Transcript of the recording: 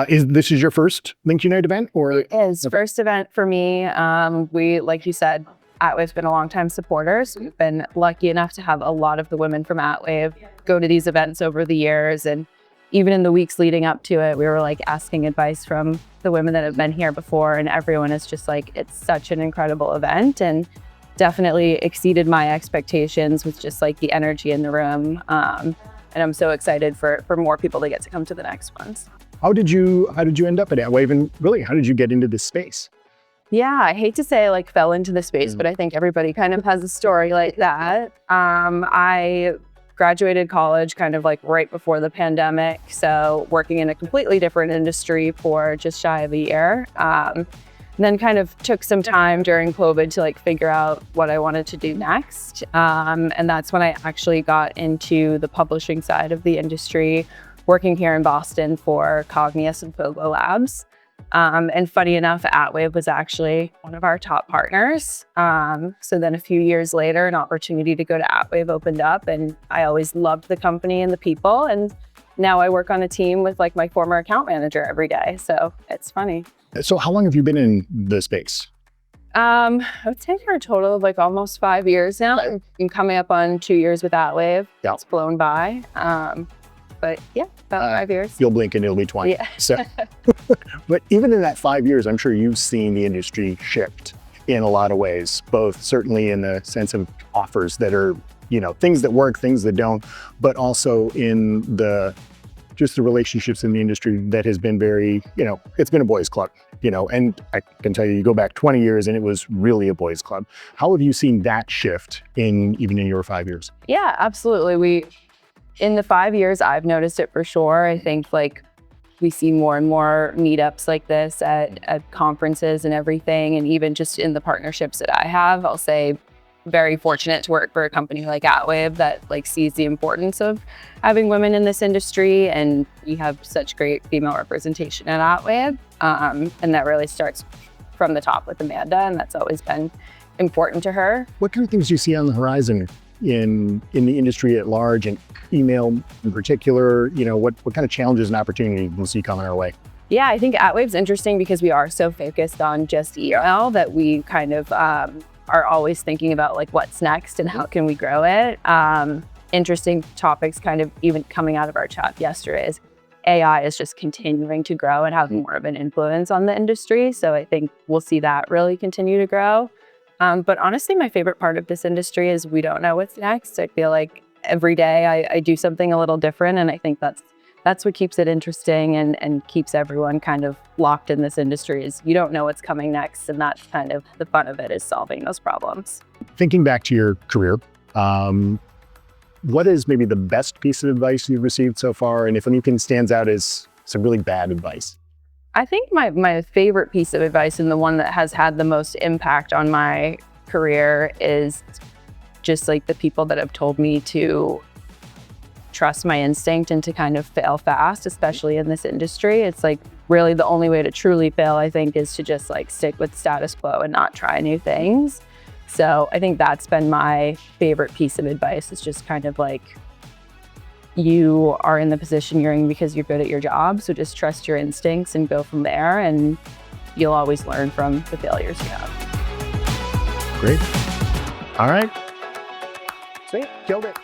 This is your first LinkUnite event, or? It is. First event for me. We, like you said, Atwave's been a long-time supporter, so we've been lucky enough to have a lot of the women from Atwave go to these events over the years. And even in the weeks leading up to it, we were like asking advice from the women that have been here before, and everyone is just like, it's such an incredible event and definitely exceeded my expectations with just like the energy in the room. And I'm so excited for more people to get to come to the next ones. How did you end up at Atwave, and really, how did you get into this space? Yeah, I hate to say I like fell into the space, but I think everybody kind of has a story like that. I graduated college kind of like right before the pandemic, so working in a completely different industry for just shy of a year. Then kind of took some time during COVID to like figure out what I wanted to do next. And that's when I actually got into the publishing side of the industry, working here in Boston for Cognius and Fogo Labs. And funny enough, Atwave was actually one of our top partners. So then a few years later, an opportunity to go to Atwave opened up, and I always loved the company and the people. And now I work on a team with like my former account manager every day. So it's funny. So how long have you been in the space? I would say for a total of like almost 5 years now. I'm coming up on 2 years with Atwave. Yeah. It's blown by. But yeah, about 5 years. You'll blink and it'll be 20. Yeah. So, but even in that 5 years, I'm sure you've seen the industry shift in a lot of ways, both certainly in the sense of offers that are, you know, things that work, things that don't, but also in just the relationships in the industry that has been very, you know, it's been a boys club, you know, and I can tell you, you go back 20 years and it was really a boys club. How have you seen that shift even in your 5 years? Yeah, absolutely. In the 5 years, I've noticed it for sure. I think like we see more and more meetups like this at conferences and everything. And even just in the partnerships that I have, I'll say very fortunate to work for a company like Atwave that like sees the importance of having women in this industry. And we have such great female representation at Atwave. And that really starts from the top with Amanda, and that's always been important to her. What kind of things do you see on the horizon in the industry at large, and email in particular? You know, what kind of challenges and opportunities we'll see coming our way? Yeah, I think Atwave's interesting because we are so focused on just email that we kind of are always thinking about like what's next and how can we grow it. Interesting topics kind of even coming out of our chat yesterday is AI is just continuing to grow and have more of an influence on the industry. So I think we'll see that really continue to grow. But honestly, my favorite part of this industry is we don't know what's next. I feel like every day I do something a little different, and I think that's what keeps it interesting and keeps everyone kind of locked in this industry is you don't know what's coming next, and that's kind of the fun of it, is solving those problems. Thinking back to your career, what is maybe the best piece of advice you've received so far? And if anything stands out as some really bad advice? I think my favorite piece of advice, and the one that has had the most impact on my career, is just like the people that have told me to trust my instinct and to kind of fail fast, especially in this industry. It's like really the only way to truly fail, I think, is to just like stick with status quo and not try new things. So I think that's been my favorite piece of advice, is just kind of like, you are in the position you're in because you're good at your job. So just trust your instincts and go from there, and you'll always learn from the failures you have. Great. All right. Sweet. Killed it.